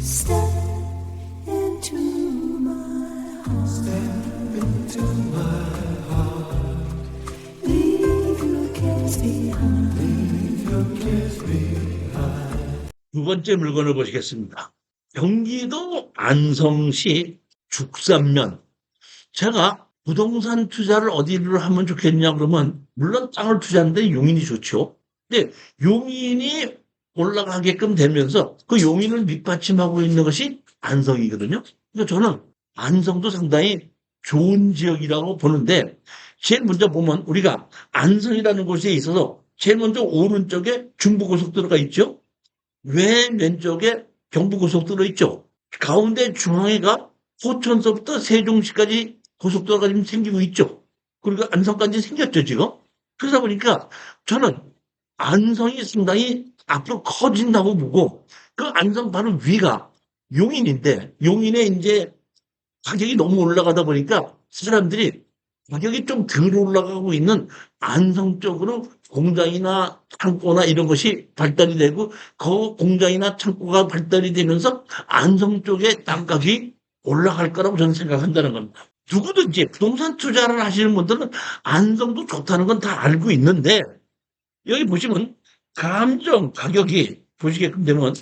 Step into my heart. Step into my heart. Leave your cares behind. Leave your cares behind. 두 번째 물건을 보시겠습니다. 경기도 안성시 죽산면. 제가 부동산 투자를 어디를 하면 좋겠냐 그러면 물론 땅을 투자하는데 용인이 좋죠. 근데 용인이 올라가게끔 되면서 그 용인을 밑받침하고 있는 것이 안성이거든요. 그러니까 저는 안성도 상당히 좋은 지역이라고 보는데 제일 먼저 보면 우리가 안성이라는 곳에 있어서 제일 먼저 오른쪽에 중부고속도로가 있죠. 왼쪽에 경부고속도로 있죠. 가운데 중앙에가 포천서부터 세종시까지 고속도로가 지금 생기고 있죠. 그리고 안성까지 생겼죠, 지금. 그러다 보니까 저는 안성이 상당히 앞으로 커진다고 보고 그 안성 바로 위가 용인인데 용인에 이제 가격이 너무 올라가다 보니까 사람들이 가격이 좀 덜 올라가고 있는 안성 쪽으로 공장이나 창고나 이런 것이 발달이 되고 그 공장이나 창고가 발달이 되면서 안성 쪽의 땅값이 올라갈 거라고 저는 생각한다는 겁니다. 누구든지 부동산 투자를 하시는 분들은 안성도 좋다는 건 다 알고 있는데 여기 보시면 감정 가격이 보시게끔 되면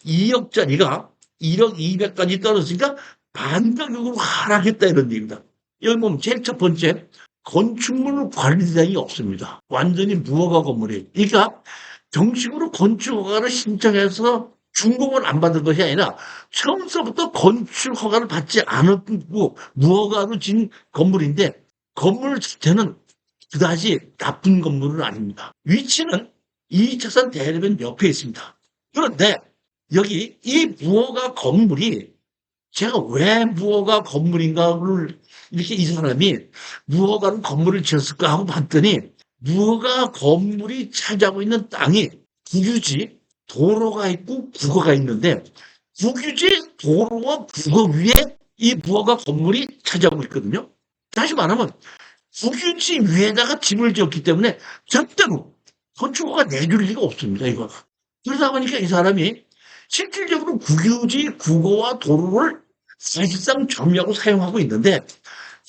2억짜리가 1억 200까지 떨어졌으니까 반가격으로 하락했다 이런 얘기입니다. 여기 보면 제일 첫 번째 건축물 관리대장이 없습니다. 완전히 무허가 건물이에요. 그러니까 정식으로 건축허가를 신청해서 준공을 안 받은 것이 아니라 처음서부터 건축허가를 받지 않았고 무허가로 진 건물인데 건물 자체는 그다지 나쁜 건물은 아닙니다. 위치는 2차선 대로변 옆에 있습니다. 그런데 여기 이 무허가 건물이 제가 왜 무허가 건물인가를 이렇게 이 사람이 무허가로 건물을 지었을까 하고 봤더니 무허가 건물이 차지하고 있는 땅이 국유지 도로가 있고 국어가 있는데 국유지 도로와 국어 위에 이 무허가 건물이 차지하고 있거든요. 다시 말하면 국유지 위에다가 집을 지었기 때문에 절대로 건축허가 내줄 리가 없습니다. 이거. 그러다 보니까 이 사람이 실질적으로 국유지 국어와 도로를 사실상 점유하고 사용하고 있는데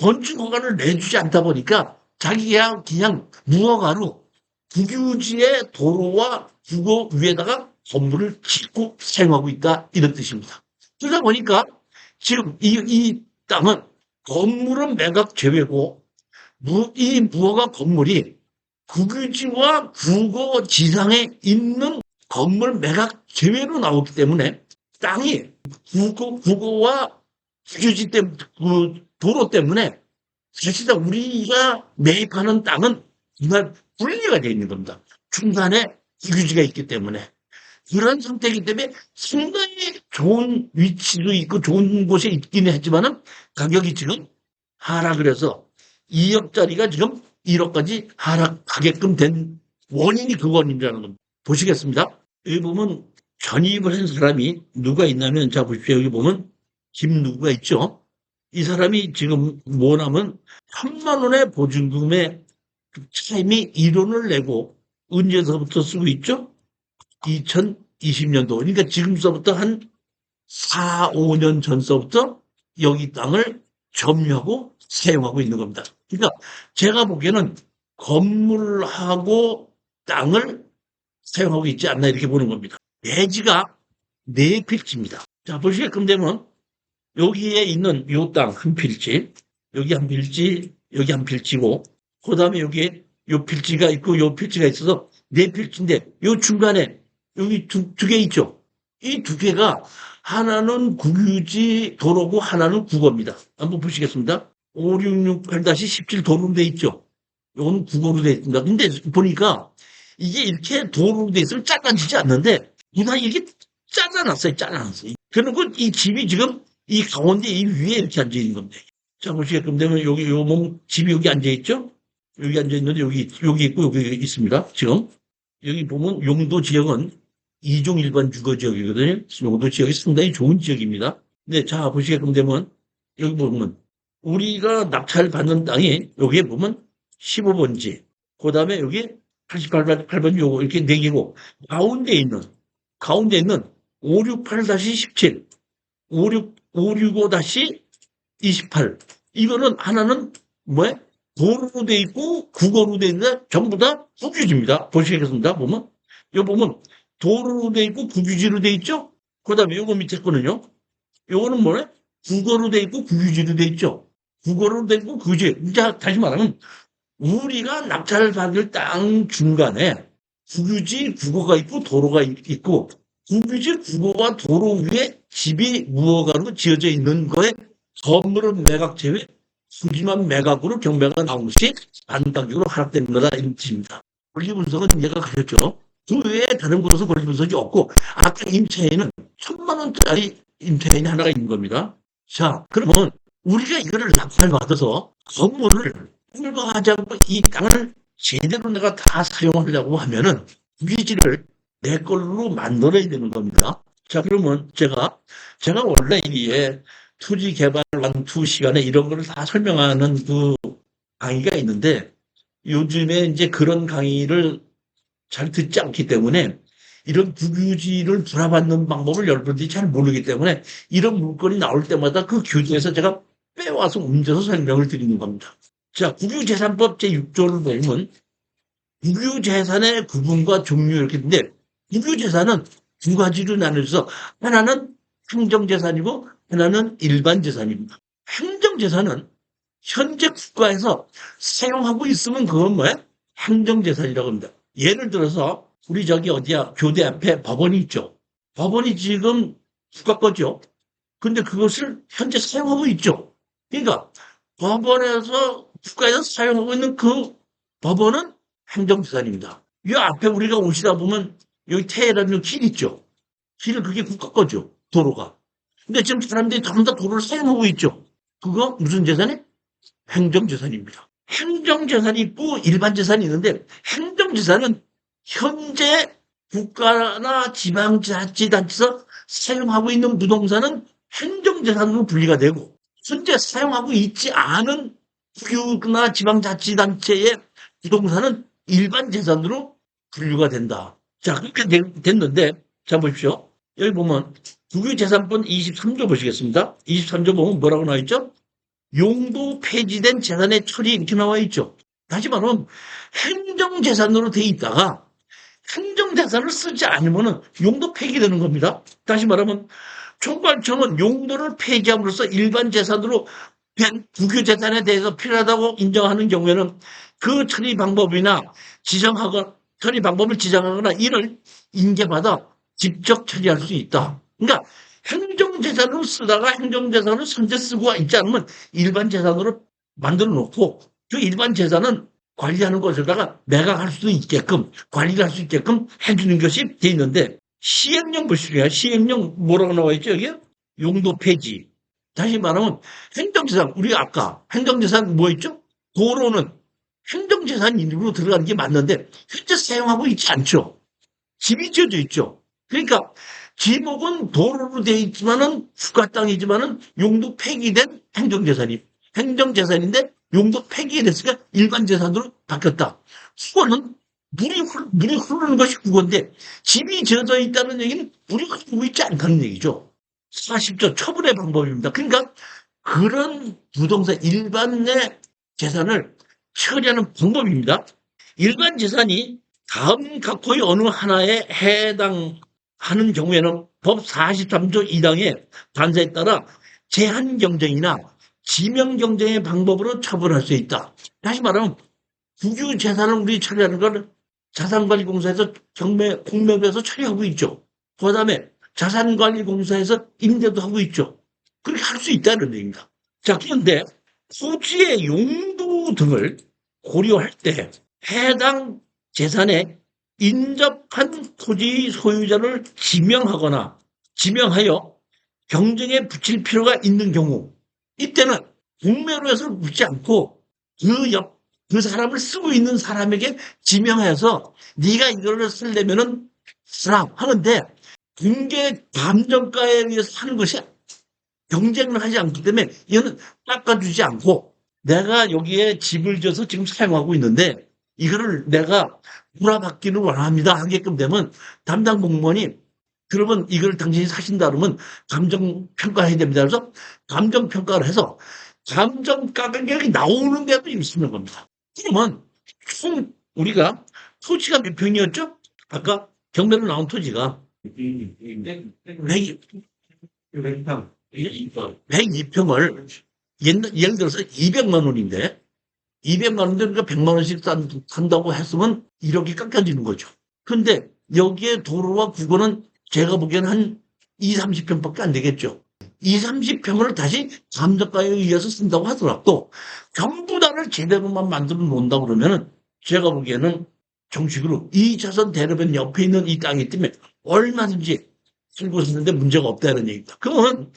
건축허가를 내주지 않다 보니까 자기가 그냥 무허가로 국유지의 도로와 국어 위에다가 건물을 짓고 사용하고 있다 이런 뜻입니다. 그러다 보니까 지금 이 땅은 건물은 매각 제외고 이 무허가 건물이 국유지와 국어 지상에 있는 건물 매각 제외로 나오기 때문에 땅이 국어와 국유지 때문에 그 도로 때문에 사실상 우리가 매입하는 땅은 정말 분리가 되어 있는 겁니다. 중간에 국유지가 있기 때문에 그런 상태이기 때문에 상당히 좋은 위치도 있고 좋은 곳에 있기는 했지만은 가격이 지금 하락을 해서 2억짜리가 지금 1억까지 하락하게끔 된 원인이 그 원인이라는 겁니다. 보시겠습니다. 여기 보면 전입을 한 사람이 누가 있냐면 자 보십시오. 여기 보면 김누구가 있죠. 이 사람이 지금 뭐냐면 3만 원의 보증금의 차임이 1원을 내고 언제서부터 쓰고 있죠? 2020년도. 그러니까 지금서부터 한 4, 5년 전서부터 여기 땅을 점유하고 사용하고 있는 겁니다. 그러니까 제가 보기에는 건물하고 땅을 사용하고 있지 않나 이렇게 보는 겁니다. 대지가 4필지입니다. 자, 보시게끔 되면 여기에 있는 요 땅 한 필지, 여기 한 필지, 여기 한 필지고 그 다음에 여기에 요 필지가 있고 요 필지가 있어서 4필지인데 요 중간에 여기 두 개 있죠. 이 두 개가 하나는 국유지 도로고 하나는 국어입니다. 한번 보시겠습니다. 5668-17 도로로 돼 있죠. 요거는 국어로 돼 있습니다. 근데 보니까 이게 이렇게 도로로 돼 있으면 잘라지지 않는데 그냥 이렇게 잘라놨어요. 잘라놨어요. 그리고 이 집이 지금 이 가운데 이 위에 이렇게 앉아 있는 겁니다. 자, 보시게끔 되면 여기 요 집이 여기 앉아 있죠? 여기 앉아 있는데 여기 있고 여기 있습니다. 지금 여기 보면 용도 지역은 2종 일반 주거 지역이거든요. 용도 지역이 상당히 좋은 지역입니다. 근데 자, 보시게끔 되면 여기 보면 우리가 낙찰 받는 땅이 여기에 보면 15번지, 그 다음에 여기 88번 요거 이렇게 4개고 가운데 있는 568-17 565-28. 이거는 하나는 뭐야? 도로로 돼 있고 국어로 돼 있는데 전부 다 국유지입니다. 보시겠습니다. 보면. 여기 보면 도로로 돼 있고 국유지로 돼 있죠? 그 다음에 요거 밑에 거는요. 요거는 뭐래? 국어로 돼 있고 국유지로 돼 있죠? 국어로 돼 있고 국유지. 자, 다시 말하면 우리가 낙찰을 받을 땅 중간에 국유지 국어가 있고 도로가 있고 국유지 국어가 도로 위에 집이 무허가로 지어져 있는 거에 건물은 매각 제외 소지만 매각으로 경매가 나온 시 반가격으로 하락되는 거다 이런 뜻입니다. 권리 분석은 이해가 가셨죠? 그 외에 다른 곳에서 권리 분석이 없고 아까 임차인은 1,000만 원짜리 임차인이 하나가 있는 겁니다. 자, 그러면 우리가 이거를 낙찰받아서 건물을 철거하지 않고 이 땅을 제대로 내가 다 사용하려고 하면은 국유지를 내 걸로 만들어야 되는 겁니다. 자, 그러면 제가 원래 이게 토지 개발 완투 시간에 이런 거를 다 설명하는 그 강의가 있는데 요즘에 이제 그런 강의를 잘 듣지 않기 때문에 이런 국유지를 불화받는 방법을 여러분들이 잘 모르기 때문에 이런 물건이 나올 때마다 그 교재에서 제가 빼와서 옮겨서 설명을 드리는 겁니다. 자, 국유재산법 제6조를 보면 국유재산의 구분과 종류 이렇게 있는데 국유재산은 두 가지로 나눠져서 하나는 행정재산이고 하나는 일반재산입니다. 행정재산은 현재 국가에서 사용하고 있으면 그건 뭐야? 행정재산이라고 합니다. 예를 들어서 우리 저기 어디야 교대 앞에 법원이 있죠. 법원이 지금 국가 거죠. 근데 그것을 현재 사용하고 있죠. 그러니까 법원에서 국가에서 사용하고 있는 그 법원은 행정재산입니다. 이 앞에 우리가 오시다 보면 여기 태라는 길 있죠. 길은 그게 국가 거죠. 도로가. 근데 지금 사람들이 전부 다 도로를 사용하고 있죠. 그거 무슨 재산이? 행정재산입니다. 행정재산이 있고 일반재산이 있는데 행정재산은 현재 국가나 지방자치단체에서 사용하고 있는 부동산은 행정재산으로 분리가 되고 현재 사용하고 있지 않은 국유나 지방자치단체의 부동산은 일반재산으로 분류가 된다. 자, 그렇게 됐는데 자 보십시오. 여기 보면 국유재산법 23조 보시겠습니다. 23조 보면 뭐라고 나와 있죠? 용도 폐지된 재산의 처리 이렇게 나와 있죠. 다시 말하면 행정재산으로 돼 있다가 행정재산을 쓰지 않으면 용도 폐기되는 겁니다. 다시 말하면 총괄청은 용도를 폐기함으로써 일반 재산으로 된 국유재산에 대해서 필요하다고 인정하는 경우에는 그 처리 방법이나 처리 방법을 지정하거나 이를 인계받아 직접 처리할 수 있다. 그러니까 행정재산으로 쓰다가 행정재산을 선제 쓰고 있지 않으면 일반 재산으로 만들어 놓고 그 일반 재산은 관리하는 것에다가 매각할 수도 있게끔 관리를 할 수 있게끔 해주는 것이 돼 있는데 시행령 보시게요. 시행령 뭐라고 나와 있죠? 여기 용도 폐지. 다시 말하면 행정재산 우리 아까 행정재산 뭐 있죠? 도로는 행정재산 일부로 들어가는 게 맞는데 현재 사용하고 있지 않죠. 집이 지어져 있죠. 그러니까 지목은 도로로 되어 있지만은 국가 땅이지만은 용도 폐기된 행정재산인데 용도 폐기됐으니까 일반 재산으로 바뀌었다. 국어는 물이 흐르는 것이 국어인데 집이 지어져 있다는 얘기는 물이 흐르고 있지 않다는 얘기죠. 40조 처분의 방법입니다. 그러니까 그런 부동산 일반의 재산을 처리하는 방법입니다. 일반 재산이 다음 각호의 어느 하나에 해당하는 경우에는 법 43조 2항의 관사에 따라 제한 경쟁이나 지명 경쟁의 방법으로 처분할 수 있다. 다시 말하면 국유 재산을 우리 처리하는 걸 자산관리공사에서 공매에서 처리하고 있죠. 그 다음에 자산관리공사에서 임대도 하고 있죠. 그렇게 할 수 있다는 얘기입니다. 자, 그런데 토지의 용도 등을 고려할 때 해당 재산에 인접한 토지 소유자를 지명하여 경쟁에 붙일 필요가 있는 경우 이때는 공매로 해서 묻지 않고 그 사람을 쓰고 있는 사람에게 지명해서 네가 이걸 쓰려면은 쓰라 하는데 공개 감정가에 의해서 하는 것이 경쟁을 하지 않기 때문에 이거는 깎아주지 않고 내가 여기에 집을 져서 지금 사용하고 있는데 이거를 내가 물어받기를 원합니다 하게끔 되면 담당 공무원이 그러면 이걸 당신이 사신다 그러면 감정평가해야 됩니다. 그래서 감정평가를 해서 감정가 가격이 나오는데도 있는 겁니다. 그러면 총 우리가 토지가 몇 평이었죠? 아까 경매로 나온 토지가 102평을 예를 들어서 200만 원인데 200만 원인데 우리가 100만 원씩 산다고 했으면 1억이 깎여지는 거죠. 근데 여기에 도로와 국어는 제가 보기에는 한 2, 30평밖에 안 되겠죠. 2, 30평을 다시 감정가에 의해서 쓴다고 하더라도 전부 다를 제대로만 만들어 놓는다고 그러면은 제가 보기에는 정식으로 2차선 대로변 옆에 있는 이 땅이 때문에 얼마든지 살고 사는데 문제가 없다는 얘기입니다. 그러면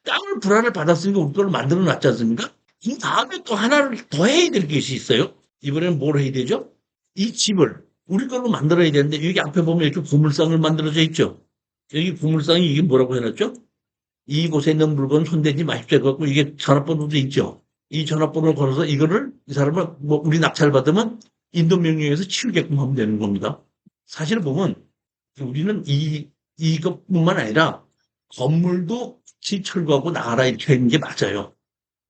땅을 불안을 받았으니까 우리 걸로 만들어 놨지 않습니까? 이 다음에 또 하나를 더 해야 될 것이 있어요. 이번에는 뭘 해야 되죠? 이 집을 우리 걸로 만들어야 되는데 여기 앞에 보면 이렇게 고물상을 만들어져 있죠. 여기 고물상이 이게 뭐라고 해놨죠? 이곳에 있는 물건 손대지 마십시오. 갖고 이게 전화번호도 있죠. 이 전화번호를 걸어서 이거를 이 사람을 뭐 우리 낙찰 받으면 인도 명령에서 치우게끔 하면 되는 겁니다. 사실 보면 우리는 이것뿐만 아니라 건물도 같이 철거하고 나가라 이렇게 하는 게 맞아요.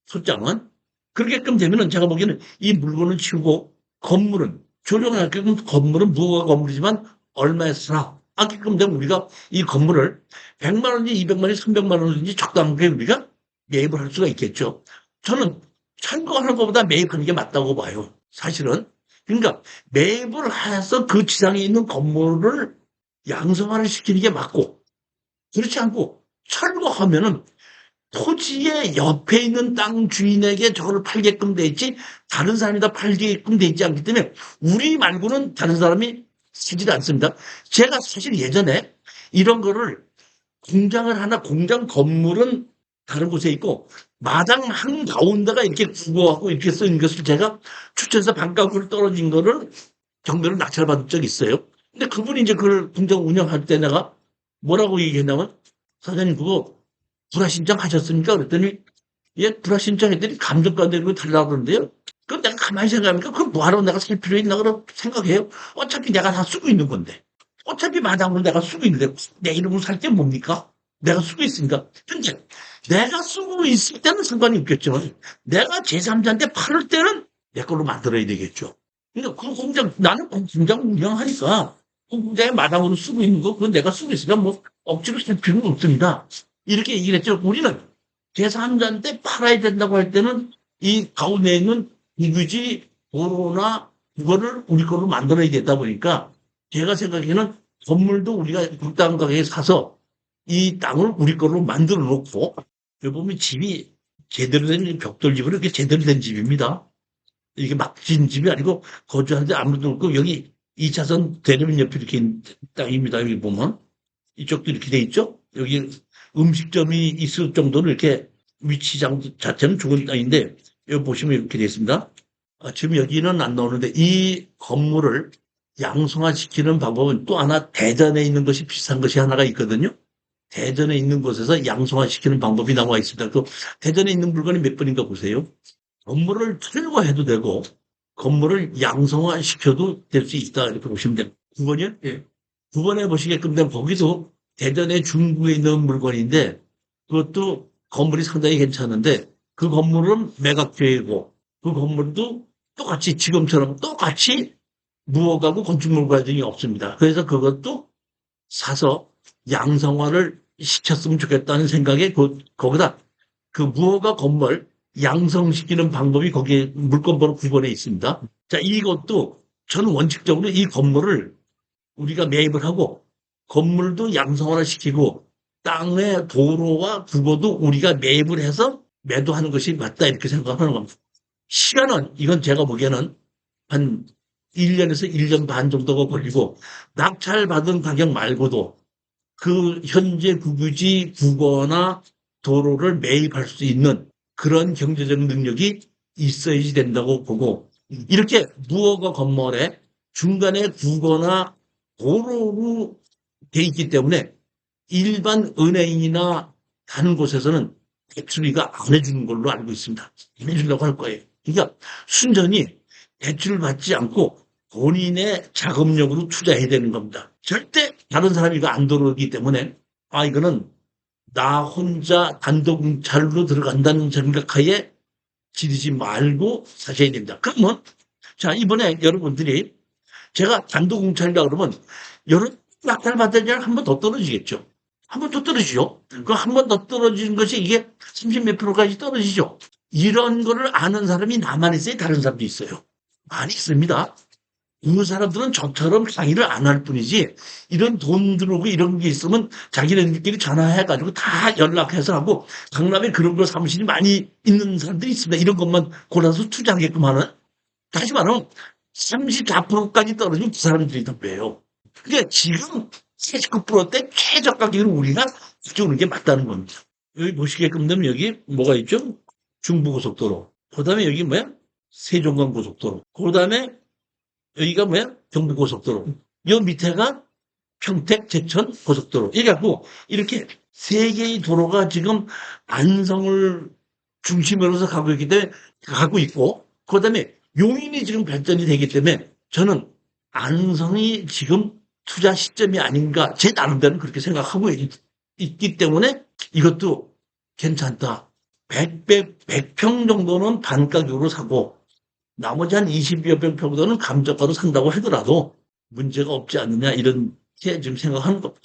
소장은 그렇게끔 되면은 제가 보기에는 이 물건을 치우고 건물은 조정하게끔 건물은 무허가 건물이지만 얼마에 쓰나 하게끔 되면 우리가 이 건물을 100만 원인지 200만 원인지 300만 원인지 적당하게 우리가 매입을 할 수가 있겠죠. 저는 철거하는 것보다 매입하는 게 맞다고 봐요. 사실은. 그러니까 매입을 해서 그 지상에 있는 건물을 양성화를 시키는 게 맞고 그렇지 않고 철거하면은 토지의 옆에 있는 땅 주인에게 저걸 팔게끔 돼 있지 다른 사람이다 팔게끔 돼 있지 않기 때문에 우리 말고는 다른 사람이 쓰지 않습니다. 제가 사실 예전에 이런 거를 공장을 하나 공장 건물은 다른 곳에 있고 마당 한가운데가 이렇게 구고하고 이렇게 쓰는 것을 제가 추천해서 반값으로 떨어진 거를 경매로 낙찰받은 적이 있어요. 근데 그분이 이제 그걸 공장 운영할 때 내가 뭐라고 얘기했냐면 사장님 그거 불화 신청하셨습니까? 그랬더니 예, 불화 신청했더니 감정가 내고 달라고 그러는데요. 그럼 내가 가만히 생각하니까 그럼 뭐하러 내가 살 필요 있나 그런 생각해요. 어차피 내가 다 쓰고 있는 건데. 어차피 마당으로 내가 쓰고 있는데 내 이름으로 살 게 뭡니까? 내가 쓰고 있으니까. 근데 내가 쓰고 있을 때는 상관이 없겠죠. 내가 제3자한테 팔을 때는 내 걸로 만들어야 되겠죠. 그러니까 그 공장, 나는 그 공장 운영하니까 그 공장에 마당으로 쓰고 있는 거, 그건 내가 쓰고 있으니까 뭐 억지로 쓸 필요는 없습니다. 이렇게 얘기를 했죠. 우리는 제3자한테 팔아야 된다고 할 때는 이 가운데 있는 이규지 도로나 그거를 우리 걸로 만들어야 되다 보니까 제가 생각에는 건물도 우리가 그 땅 가격에 사서 이 땅을 우리 걸로 만들어 놓고 여기 보면 집이 제대로 된 벽돌집으로 이렇게 제대로 된 집입니다. 이게 막 지은 집이 아니고 거주하는데 아무도 없고 여기 2차선 대로변 옆에 이렇게 있는 땅입니다. 여기 보면 이쪽도 이렇게 돼 있죠. 여기 음식점이 있을 정도로 이렇게 위치 자체는 좋은 땅인데 여기 보시면 이렇게 되어 있습니다. 지금 여기는 안 나오는데 이 건물을 양성화시키는 방법은 또 하나 대전에 있는 것이 비슷한 것이 하나가 있거든요. 대전에 있는 곳에서 양성화시키는 방법이 나와 있습니다. 그 대전에 있는 물건이 몇 번인가 보세요. 건물을 철거해도 되고 건물을 양성화시켜도 될 수 있다 이렇게 보시면 됩니다. 9번이요? 예. 9번에 보시게끔 되면 거기도 대전의 중구에 있는 물건인데 그것도 건물이 상당히 괜찮은데 그 건물은 매각되고 그 건물도 똑같이 지금처럼 똑같이 무허가고 건축물 과정이 없습니다. 그래서 그것도 사서 양성화를 시켰으면 좋겠다는 생각에 거기다 그 무허가 건물 양성시키는 방법이 거기에 물건번호 9번에 있습니다. 자, 이것도 저는 원칙적으로 이 건물을 우리가 매입을 하고 건물도 양성화를 시키고 땅의 도로와 국어도 우리가 매입을 해서 매도하는 것이 맞다 이렇게 생각하는 겁니다. 시간은 이건 제가 보기에는 한 1년에서 1년 반 정도가 걸리고 낙찰받은 가격 말고도 그 현재 국유지 국어나 도로를 매입할 수 있는 그런 경제적 능력이 있어야지 된다고 보고 이렇게 무허가 건물에 중간에 국어나 도로로 돼 있기 때문에 일반 은행이나 다른 곳에서는 대출이가 안 해주는 걸로 알고 있습니다. 안 해준다고 할 거예요. 그러니까 순전히 대출을 받지 않고 본인의 자금력으로 투자해야 되는 겁니다. 절대 다른 사람이 이거 안 들어오기 때문에 이거는 나 혼자 단독찰로 들어간다는 생각하에 지르지 말고 사셔야 됩니다. 그러면 자 이번에 여러분들이 제가 단독공찰이라 그러면 여러분 낙찰받은 한 번 더 떨어지겠죠. 한 번 더 떨어지죠. 그 한 번 더 떨어지는 것이 이게 30 몇 프로까지 떨어지죠. 이런 거를 아는 사람이 나만 있어요? 다른 사람도 있어요? 많이 있습니다. 그 사람들은 저처럼 상의를 안 할 뿐이지 이런 돈 들어오고 이런 게 있으면 자기네들끼리 전화해가지고 다 연락해서 하고 강남에 그런 거 사무실이 많이 있는 사람들이 있습니다. 이런 것만 골라서 투자하게끔 하는. 다시 말하면 34%까지 떨어지면 그 사람들이 더 빼요. 그러니까 지금 49%대 최저 가격으로 우리가 가져오는 게 맞다는 겁니다. 여기 보시게끔 되면 여기 뭐가 있죠? 중부고속도로. 그 다음에 여기 뭐야? 세종간고속도로. 그 다음에 여기가 뭐야? 경부고속도로. 요 밑에가 평택, 제천 고속도로. 이래갖고 이렇게 세 개의 도로가 지금 안성을 중심으로 해서 가고 있고, 그 다음에 용인이 지금 발전이 되기 때문에 저는 안성이 지금 투자 시점이 아닌가 제 나름대로는 그렇게 생각하고 있기 때문에 이것도 괜찮다. 100평 정도는 반가격으로 사고 나머지 한 20여 평 정도는 감정가로 산다고 하더라도 문제가 없지 않느냐 이런 게 지금 생각하는 겁니다.